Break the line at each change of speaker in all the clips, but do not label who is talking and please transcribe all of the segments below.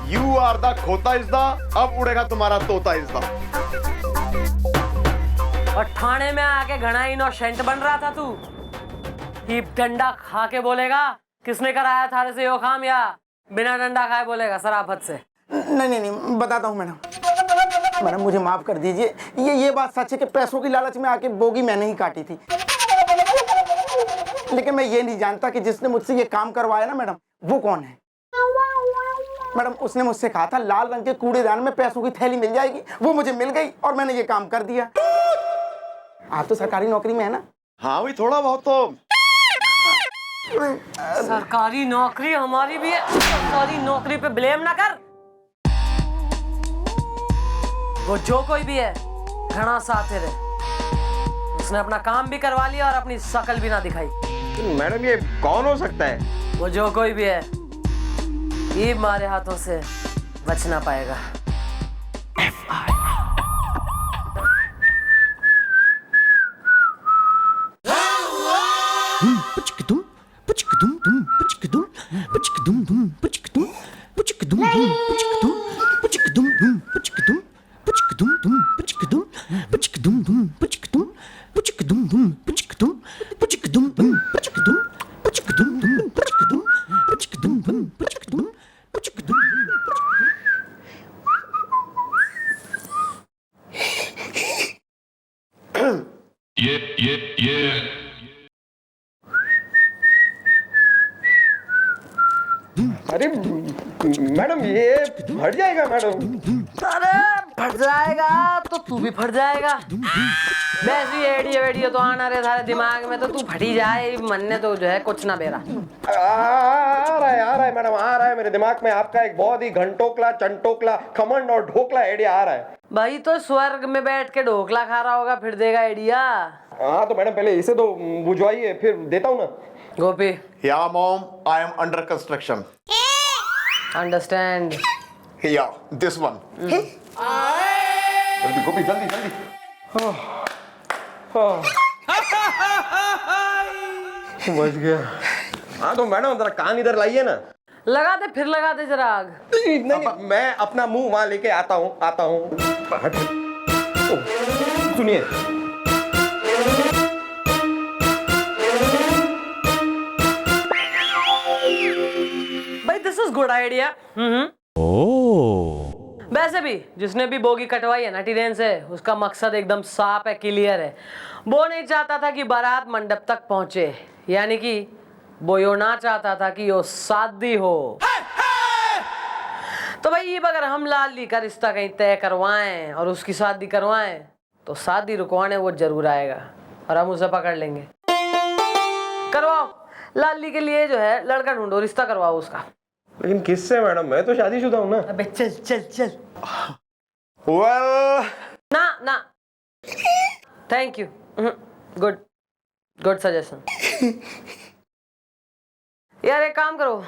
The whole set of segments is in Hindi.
यू आर द खोता इज़दा, अब उड़ेगा तुम्हारा तोता इज़दा।
और थाने में आके घना इनोसेंट बन रहा था तू, कि डंडा खा के बोलेगा किसने कराया थारे से यो काम, या बिना डंडा खाए बोलेगा शराफत से?
नहीं, बताता हूँ मैडम। मैडम मुझे माफ कर दीजिए, ये बात सच है कि पैसों की लालच में आके बोगी मैंने ही काटी थी, लेकिन मैं ये नहीं जानता कि जिसने मुझसे ये काम करवाया ना मैडम, वो कौन है। मैडम उसने मुझसे कहा था लाल रंग के कूड़ेदान में पैसों की थैली मिल जाएगी, वो मुझे मिल गई और मैंने ये काम कर दिया। आप तो सरकारी नौकरी में है ना?
हाँ भाई, थोड़ा बहुत तो।
सरकारी नौकरी हमारी भी है, सरकारी नौकरी पे ब्लेम ना कर। वो जो कोई भी है घना साथे रहे, उसने अपना काम भी करवा लिया और अपनी शकल भी ना दिखाई।
मैडम ये कौन हो सकता है?
वो जो कोई भी है, ये हमारे हाथों से बच ना पाएगा।
अरे मैडम ये फट जाएगा मैडम।
अरे फट जाएगा तो तू भी फट जाएगा। वैसी एडियो वेडियो तो आना रहे थारे दिमाग में, तो तू फटी जाए, मन ने तो जो है कुछ ना बेरा।
आ रहा है मैडम, आ रहा है मेरे दिमाग में आपका एक बहुत ही घंटोकला, चंटोकला, खमंड और ढोकला आइडिया आ रहा है।
भाई तो स्वर्ग में बैठ के ढोकला खा रहा होगा, फिर देगा आइडिया।
हाँ तो मैडम पहले इसे तो बुझवाइए, फिर देता हूँ ना।
गोपी,
या mom, I am under construction.
Understand.
या दिस वन। जल्दी गोपी, जल्दी जल्दी। बच गया। हाँ तो मैडम जरा कान इधर लाइए ना।
लगा दे, फिर लगा दे जरा आग।
नहीं, मैं अपना मुंह वहां लेके आता हूँ। सुनिए,
भाई दिस इज गुड आइडिया। वैसे भी जिसने भी बोगी कटवाई है ना टीरेन से, उसका मकसद एकदम साफ है, क्लियर है। वो नहीं चाहता था कि बारात मंडप तक पहुंचे, यानी कि वो यो ना चाहता था कि यो शादी हो। तो भाई अब अगर हम लाली का रिश्ता कहीं तय करवाएं और उसकी शादी करवाएं, तो शादी रुकवाने वो जरूर आएगा और हम उसे पकड़ लेंगे। करवाओ लाली के लिए जो है लड़का ढूंढो, रिश्ता करवाओ उसका।
लेकिन किससे मैडम? मैं तो शादीशुदा हूँ ना।
अबे चल चल चल।
Well...
ना थैंक यू, गुड सजेशन। यार एक काम करो,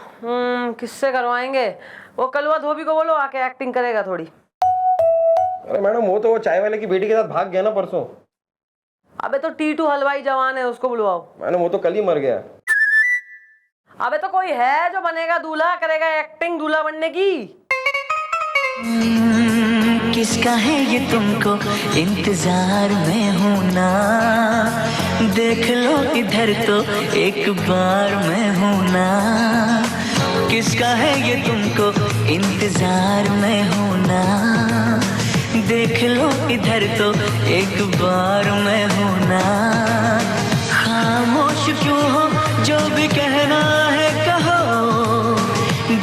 किससे करवाएंगे? वो कलवा धोबी को बोलो, आके एक्टिंग करेगा थोड़ी।
अरे मैडम वो तो वो चाय वाले की बेटी के साथ भाग गया ना परसों।
अबे तो टीटू हलवाई जवान है, उसको बुलवाओ।
मैडम वो तो कल ही मर गया।
अबे तो कोई है जो बनेगा दूल्हा, करेगा एक्टिंग दूल्हा बनने की।
किसका है ये तुमको इंतजार में हूँ ना, देख लो इधर तो एक बार मैं हूँ ना। किसका है ये तुमको इंतजार में हूँ ना, देख लो इधर तो एक बार मैं हूँ ना। खामोश क्यों हो, जो भी कहना है कहो,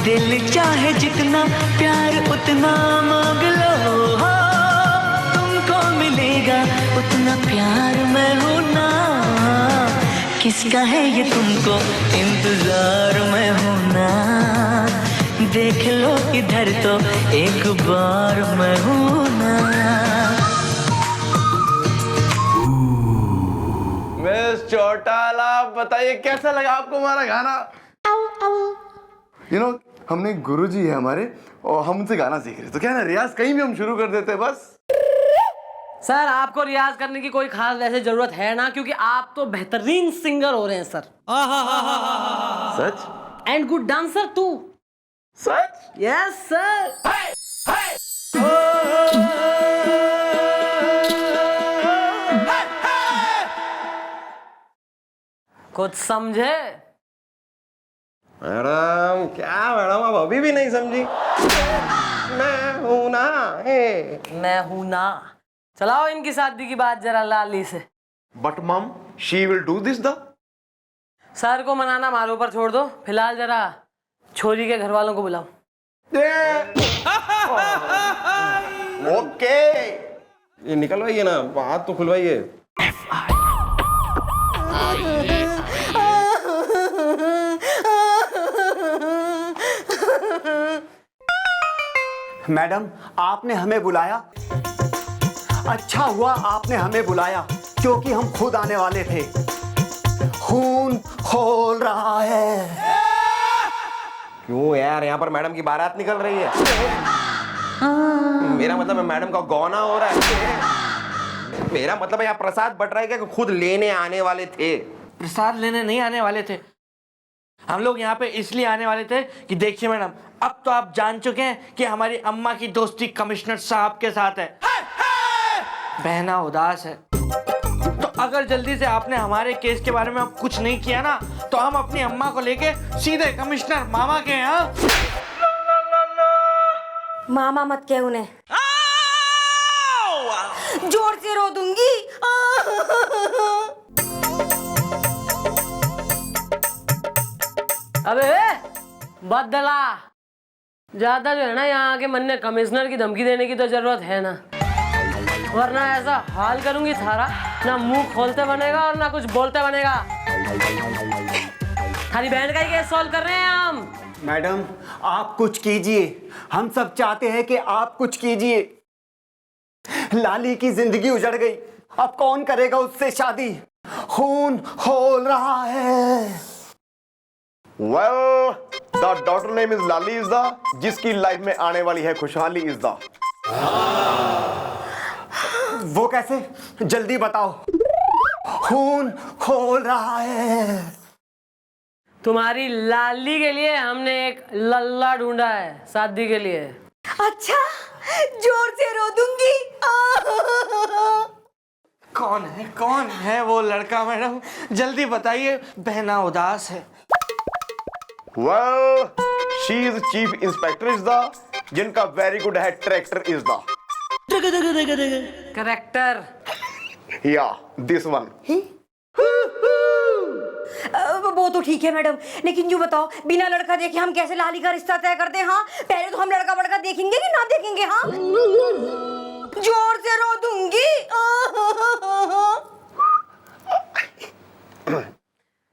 दिल चाहे जितना प्यार उतना मांग लो। तुमको मिलेगा उतना प्यार मैं हूँ ना। किसका है ये तुमको इंतजार मैं हूँ ना, देख लो इधर तो एक बार मैं हूँ ना।
मिस चौटाला, बताइए कैसा लगा आपको हमारा गाना? हमने गुरुजी है हमारे और हम उनसे गाना सीख रहे, तो क्या ना रियाज कहीं भी हम शुरू कर देते हैं बस।
सर आपको रियाज करने की कोई खास वैसे जरूरत है ना, क्योंकि आप तो बेहतरीन सिंगर हो रहे हैं सर।
सच?
And good dancer too.
सच?
Yes sir. कुछ समझे?
मैडम क्या मैडम, आप अभी भी नहीं समझी? मैं हूं ना,
मैं हूं ना। चलाओ इनकी शादी की बात जरा लाली से।
बट मम, she will do this the.
Sir को मनाना हमारे ऊपर छोड़ दो, फिलहाल जरा छोरी के घर वालों को बुलाओ।
ओके, ये निकलवाइए ना, हाथ तो खुलवाइए।
मैडम, आपने हमें बुलाया? अच्छा हुआ आपने हमें बुलाया, क्योंकि हम खुद आने वाले थे। खून खोल रहा है।
क्यों यार, यहाँ पर मैडम की बारात निकल रही है। मेरा मतलब है मैडम का गौना हो रहा है। मेरा मतलब है यहाँ प्रसाद बट रहा है कि खुद लेने आने वाले थे।
प्रसाद लेने नहीं आने वाले थे, हम लोग यहाँ पे इसलिए आने वाले थे कि देखिए मैडम, अब तो आप जान चुके हैं कि हमारी अम्मा की दोस्ती कमिश्नर साहब के साथ है। बहना उदास है, तो अगर जल्दी से आपने हमारे केस के बारे में कुछ नहीं किया ना, तो हम अपनी अम्मा को लेके सीधे कमिश्नर मामा के यहाँ।
मामा मत कह उन्हें, जोर से रो दूंगी।
अबे बदला, ज्यादा जो है ना यहाँ आके मन ने कमिश्नर की धमकी देने की तो जरूरत है ना, वरना ऐसा हाल करूंगी थारा, ना मुंह खोलते बनेगा और ना कुछ बोलते बनेगा। खाली बहन का ही केस सॉल्व कर रहे हैं हम।
मैडम, आप कुछ कीजिए, हम सब चाहते हैं कि आप कुछ कीजिए। लाली की जिंदगी उजड़ गई, अब कौन करेगा उससे शादी? खून खोल रहा है।
Well, the daughter name is Lali is the, जिसकी लाइफ में आने वाली है खुशहाली is the।
वो कैसे? जल्दी बताओ। खून खोल रहा है।
तुम्हारी लाली के लिए हमने एक लल्ला ढूंढा है शादी के लिए।
अच्छा, जोर से रो दूंगी।
कौन है वो लड़का मैडम, जल्दी बताइए, बहना उदास है।
Well, she is chief inspector is the, जिनका वेरी गुड है tractor is the।
Character.
Yeah, this one।
वो तो ठीक है मैडम, लेकिन यूँ बताओ, बिना लड़का देखे हम कैसे लाली का रिश्ता तय करते हैं? हाँ, पहले तो हम लड़का बड़का देखेंगे कि ना देखेंगे? हाँ, जोर से रो दूंगी।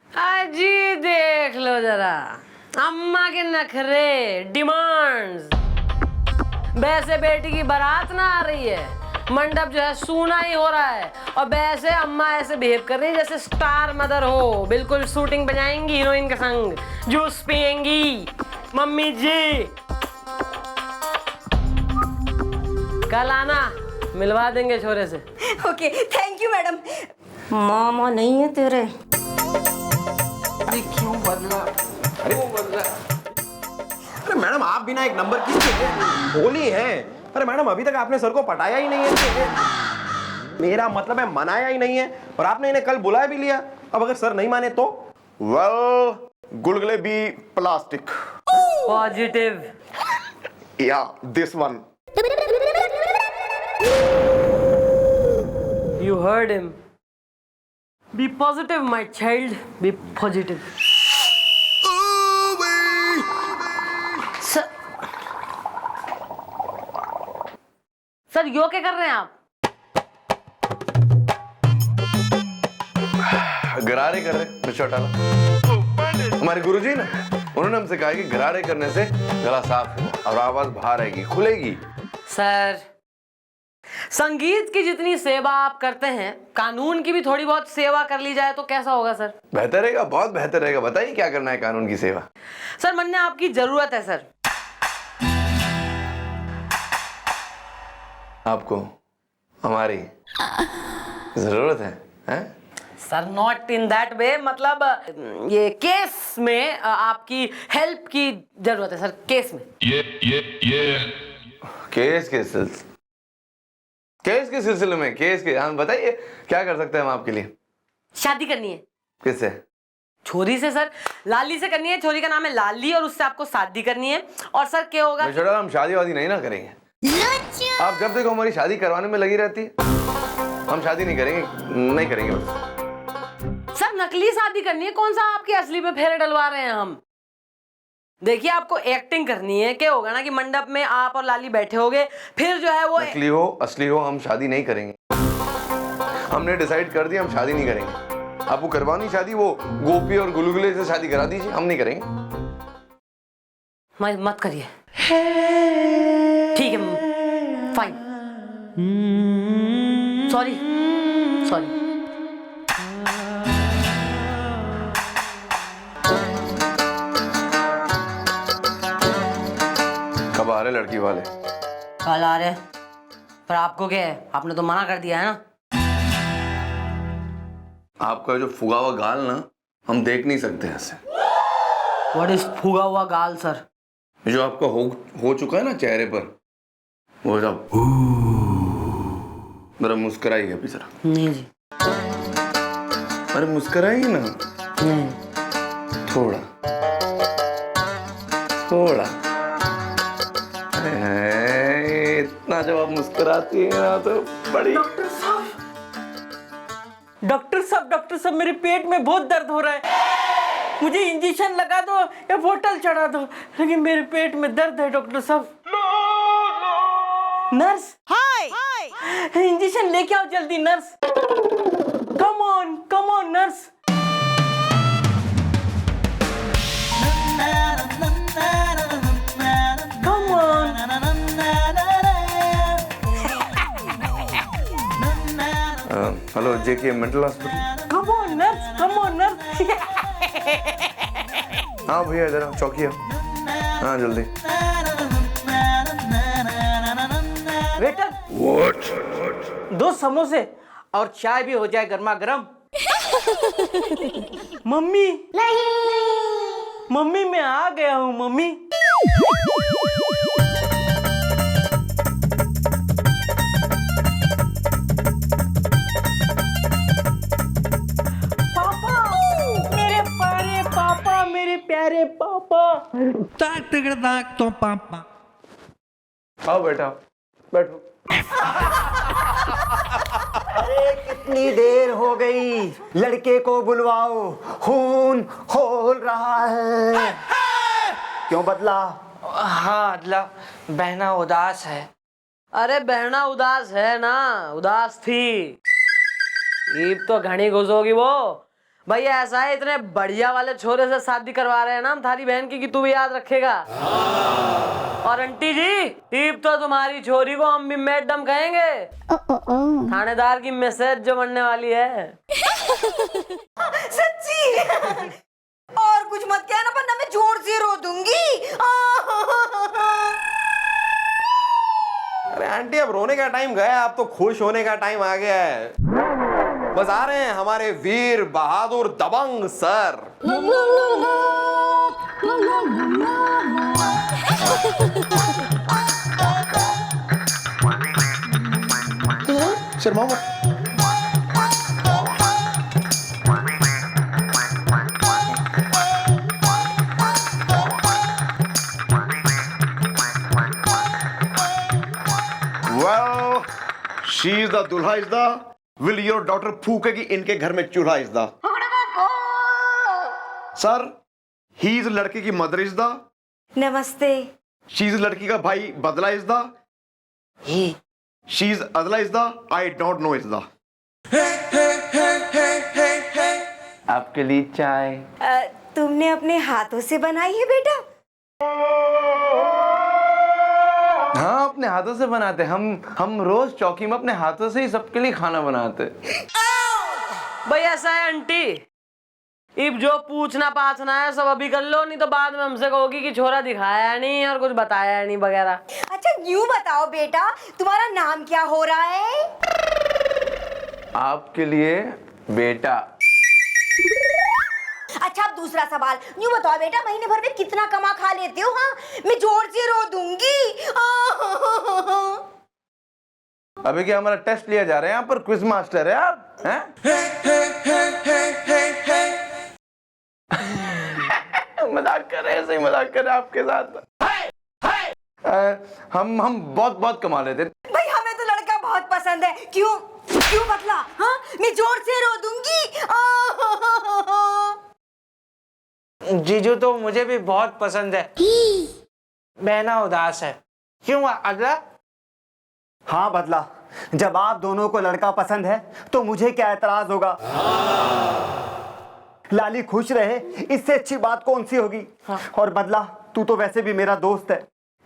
अजी देख लो जरा अम्मा के नखरे, डिमांड्स। वैसे बेटी की बारात ना आ रही है, मंडप जो है सूना ही हो रहा है, और वैसे अम्मा ऐसे बिहेव कर रही है जैसे स्टार मदर हो, बिल्कुल शूटिंग पे जाएंगी हीरोइन के संग, जूस पियेंगी। मम्मी जी कल आना, मिलवा देंगे छोरे से।
Okay, thank you madam. मामा नहीं है तेरे?
क्यों बदला?
अरे मैडम, आप बिना एक नंबर की बोली है। अरे मैडम, अभी तक आपने सर को पटाया ही नहीं है। मेरा मतलब है मनाया ही नहीं है, और आपने इन्हें कल बुला भी लिया। अब अगर सर नहीं माने तो?
Well, गुलगुले भी plastic.
Positive.
Yeah, this one।
You heard him. Be positive, my child. Be positive. Sir यो क्या कर रहे हैं आप?
गरारे कर रहे मिस्टर टाला। हमारे गुरुजी ना, उन्होंने हमसे कहा कि गरारे करने से गला साफ हो और आवाज बाहर आएगी, खुलेगी।
सर, संगीत की जितनी सेवा आप करते हैं, कानून की भी थोड़ी बहुत सेवा कर ली जाए तो कैसा होगा सर?
बेहतर रहेगा, बहुत बेहतर रहेगा। बताइए क्या करना है कानून की सेवा?
सर, मन ने आपकी जरूरत है सर।
आपको हमारी जरूरत है, हैं?
Sir not in that way, मतलब ये केस में आपकी हेल्प की जरूरत है सर, केस में।
केस के सिलसिले में केस के हम बताइए क्या कर सकते हैं हम आपके लिए?
शादी करनी है।
किससे?
छोरी से सर, लाली से करनी है। छोरी का नाम है लाली और उससे आपको शादी करनी है। और सर क्या होगा?
हम शादी वादी नहीं ना करेंगे। आप जब देखो हमारी शादी करवाने में लगी रहती है। हम शादी नहीं करेंगे बस।
सर नकली शादी करनी है, कौन सा आपकी असली पे फेरे डलवा रहे हैं हम? देखिए आपको एक्टिंग करनी है। क्या होगा ना कि मंडप में आप और लाली बैठे होगे, फिर जो है वो
नकली हो असली हो हम शादी नहीं करेंगे। हमने डिसाइड कर दिया हम शादी नहीं करेंगे। आपको करवानी शादी वो गोपी और गुलगुले से शादी करा दीजिए, हम नहीं करेंगे।
मत करिए, ठीक है, फाइन, सॉरी।
कब आ रहे लड़की वाले?
कल आ रहे, पर आपको क्या है, आपने तो मना कर दिया है ना।
आपका जो फुगा हुआ गाल ना हम देख नहीं सकते ऐसे।
व्हाट इज फूगा हुआ गाल सर?
जो आपका हो चुका है ना चेहरे पर, वो जब जरा मुस्कुराइए अभी जरा।
नहीं जी,
अरे मुस्कुराइए ना।
नहीं।
थोड़ा इतना जब आप मुस्कुराती है ना तो बड़ी।
डॉक्टर साहब मेरे पेट में बहुत दर्द हो रहा है, मुझे इंजेक्शन लगा दो या बोतल चढ़ा दो, लेकिन मेरे पेट में दर्द है डॉक्टर साहब। नर्स, हाय, इंजेक्शन लेके आओ जल्दी nurse. Come on nurse. Come on.
Hello JK mental hospital.
Come on nurse.
हाँ भैया इधर आओ, चौकी आओ। हाँ जल्दी।
वेटर, दो समोसे और चाय भी हो जाए गर्मा गर्म। मम्मी मैं आ गया हूँ मम्मी। मेरे प्यारे पापा।
आओ बेटा बैठो।
अरे कितनी देर हो गई, लड़के को बुलवाओ, खून खोल रहा है। क्यों बदला?
हाँ अदला, बहना उदास है।
अरे बहना उदास है ना, उदास थी। ईब तो घनी घुसोगी वो। भैया ऐसा है, इतने बढ़िया वाले छोरे से शादी करवा रहे हैं ना हम थारी बहन की कि तू भी याद रखेगा। और आंटी जी, ईब तो तुम्हारी छोरी को हम भी मैडम कहेंगे। थानेदार की मैसेज जो बनने वाली है।
सच्ची? और कुछ मत कहना वरना मैं जोर से रो दूंगी।
अरे आंटी अब रोने का टाइम गया, अब तो खुश होने का टाइम आ गया है। बस आ रहे हैं हमारे वीर बहादुर दबंग सर।
शर्मा मत।
Well, she is the दूल्हा is the will your daughter फूकेगी इनके घर में चूल्हा is the sir he is लड़के की मदर is the
नमस्ते।
she is लड़की का भाई बदला is the she is अदला is the I don't know is the
आपके लिए चाय।
तुमने अपने हाथों से बनाई है बेटा?
हाँ अपने हाथों से बनाते हम रोज चौकी में अपने हाथों से ही सबके लिए खाना बनाते।
भाई ऐसा है आंटी, इब जो पूछना पाछना है सब अभी कर लो, नहीं तो बाद में हमसे कहोगी कि छोरा दिखाया नहीं और कुछ बताया नहीं वगैरह।
अच्छा यूं बताओ बेटा, तुम्हारा नाम क्या हो रहा है?
आपके लिए बेटा।
अच्छा अब दूसरा सवाल, यूँ बताओ बेटा, महीने भर में कितना कमा खा लेते हो? हाँ, मैं जोर से रो दूंगी।
अभी क्या हमारा टेस्ट लिया जा रहा है यहाँ पर? क्विज मास्टर है आप हैं? मजाक कर रहे हैं, सही मजाक कर रहे हैं आपके साथ। हम बहुत कमा लेते हैं।
भाई हमें तो लड़का बहुत पसंद है। क्यों क्यों बदला? हाँ, मैं जोर से रो दूंगी।
जीजू तो मुझे भी बहुत पसंद है। बहना उदास है। क्यों अगला?
हाँ बदला, जब आप दोनों को लड़का पसंद है तो मुझे क्या एतराज होगा? लाली खुश रहे, इससे अच्छी बात कौन सी होगी? और बदला, तू तो वैसे भी मेरा दोस्त है,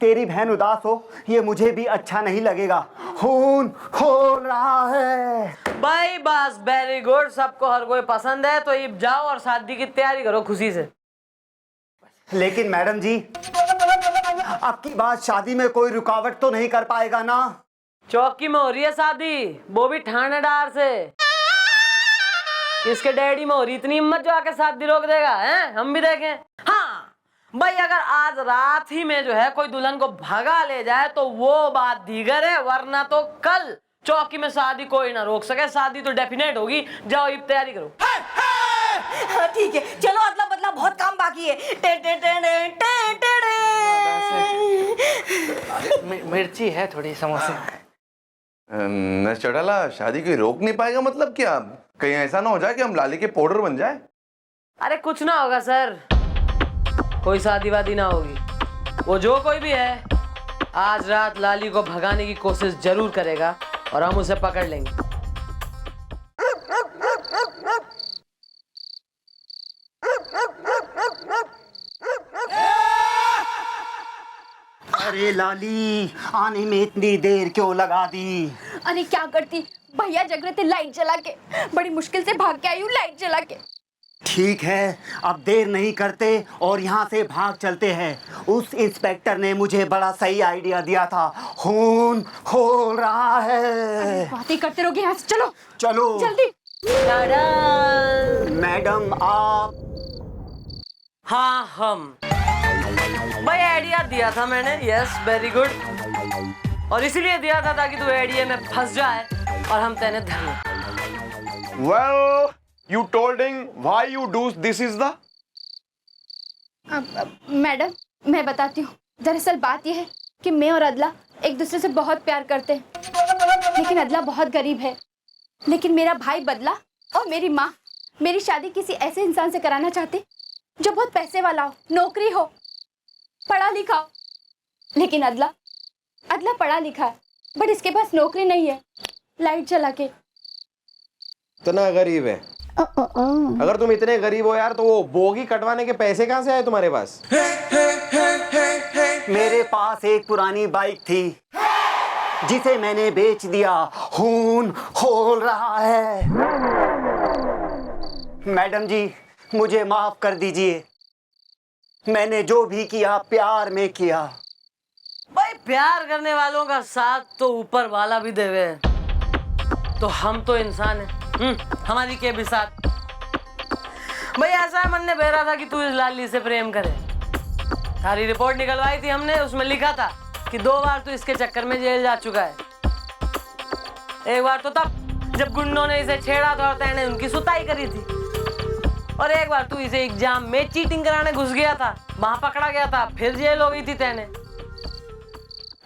तेरी बहन उदास हो ये मुझे भी अच्छा नहीं लगेगा। खून खोल रहा है।
भाई बस वेरी गुड, सबको हर कोई पसंद है, तो अब जाओ और शादी की तैयारी करो खुशी से।
लेकिन मैडम जी, आपकी बात शादी में कोई रुकावट तो नहीं कर पाएगा ना?
चौकी में हो रही है शादी, वो भी थानेदार से। किसके डैडी में हो रही इतनी हिम्मत जो आके शादी रोक देगा? हैं, हम भी देखें। हाँ भाई, अगर आज रात ही में जो है कोई दुल्हन को भगा ले जाए तो वो बात दीगर है, वरना तो कल चौकी में शादी कोई ना रोक सके। शादी तो डेफिनेट होगी। जाओ अब तैयारी करो।
हाँ, ठीक है, चलो अदला बदला, बहुत काम बाकी है। टे टे टे टे टे टे टे।
मिर्ची है थोड़ी, समोसे।
नर्स चौटाला, शादी कोई रोक नहीं पाएगा मतलब क्या? कहीं ऐसा ना हो जाए कि हम लाली के पाउडर बन जाए?
अरे कुछ ना होगा सर, कोई शादी वादी ना होगी। वो जो कोई भी है आज रात लाली को भगाने की कोशिश जरूर करेगा और हम उसे पकड़ लेंगे।
अरे लाली, आने में इतनी देर क्यों लगा दी?
अरे क्या करती, भैया जग रहे थे लाइट जला के, बड़ी मुश्किल से भाग के आई हूँ लाइट जला के।
ठीक है, अब देर नहीं करते और यहाँ से भाग चलते हैं। उस इंस्पेक्टर ने मुझे बड़ा सही आइडिया दिया था। खून खोल रहा है।
बातें करते रहोगे, यहाँ से चलो
चलो
जल्दी।
मैडम आप?
हाँ हम। भाई आइडिया दिया था मैंने, यस वेरी गुड, और इसीलिए दिया था ताकि तू आइडिया में फंस जाए और हम तेने धर लें।
Well, you told him why you do this is the?
Madam मैं बताती हूँ, दरअसल बात यह है कि मैं और अदला एक दूसरे से बहुत प्यार करते हैं, लेकिन अदला बहुत गरीब है। लेकिन मेरा भाई बदला और मेरी माँ मेरी शादी किसी ऐसे इंसान से कराना चाहते जो बहुत पैसे वाला हो, नौकरी हो, पढ़ा लिखा हो। लेकिन अदला पढ़ा लिखा है बट इसके पास नौकरी नहीं है। लाइट जला के।
इतना गरीब है? अगर तुम इतने गरीब हो यार तो वो बोगी कटवाने के पैसे कहाँ से आए तुम्हारे पास?
मेरे पास एक पुरानी बाइक थी जिसे मैंने बेच दिया। खून खोल रहा है। मैडम जी मुझे माफ कर दीजिए, मैंने जो भी किया प्यार में किया।
भाई प्यार करने वालों का साथ तो ऊपर वाला भी देवे, तो हम तो इंसान हैं, हमारी के भी साथ। भाई ऐसा मन ने बहरा था कि तू इस लाली से प्रेम करे। सारी रिपोर्ट निकलवाई थी हमने, उसमें लिखा था कि 2 बार तू इसके चक्कर में जेल जा चुका है। एक बार तो तब जब गुंडों ने इसे छेड़ा था और तैने उनकी सुताई करी थी, और एक बार तू इसे एग्जाम में चीटिंग कराने घुस गया था, वहां पकड़ा गया था, फिर जेल हो गई थी तैने।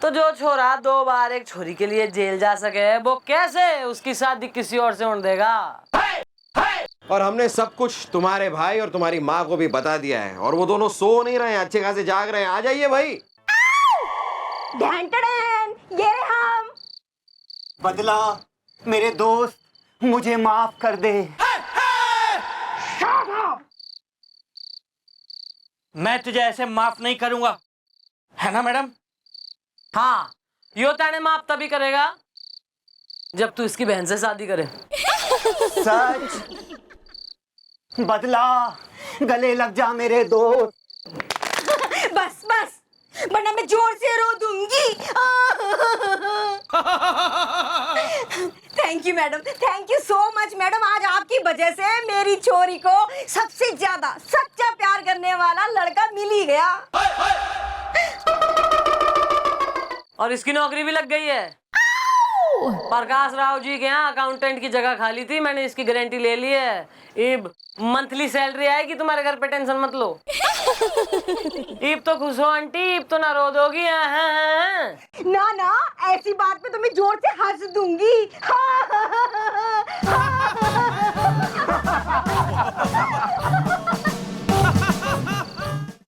तो जो छोरा 2 बार एक छोरी के लिए जेल जा सके वो कैसे उसकी शादी किसी और से होने देगा?
और हमने सब कुछ तुम्हारे भाई और तुम्हारी माँ को भी बता दिया है, और वो दोनों सो नहीं रहे हैं, अच्छे खासे जाग रहे हैं। आ जाइए भाई।
ये हम।
बदला मेरे दोस्त, मुझे माफ कर दे।
मैं तुझे ऐसे माफ नहीं करूंगा, है ना मैडम?
हाँ, यो तैने माफ तभी करेगा जब तू इसकी बहन से शादी करे।
सच? बदला गले लग जा मेरे दोस्त।
बस बस, वरना मैं जोर से रो दूंगी। Thank you madam, thank you so much madam. आज आपकी वजह से मेरी छोरी को सबसे ज्यादा सच्चा प्यार करने वाला लड़का मिल ही गया।
और इसकी नौकरी भी लग गई है। प्रकाश राव जी के यहाँ अकाउंटेंट की जगह खाली थी, मैंने इसकी गारंटी ले ली है। इब मंथली सैलरी आएगी तुम्हारे घर पे, टेंशन मत लो। इब तो खुश हो आंटी, इब तो ना रो दोगी।
ना ना, ऐसी बात पे तो मैं जोर से हंस दूंगी।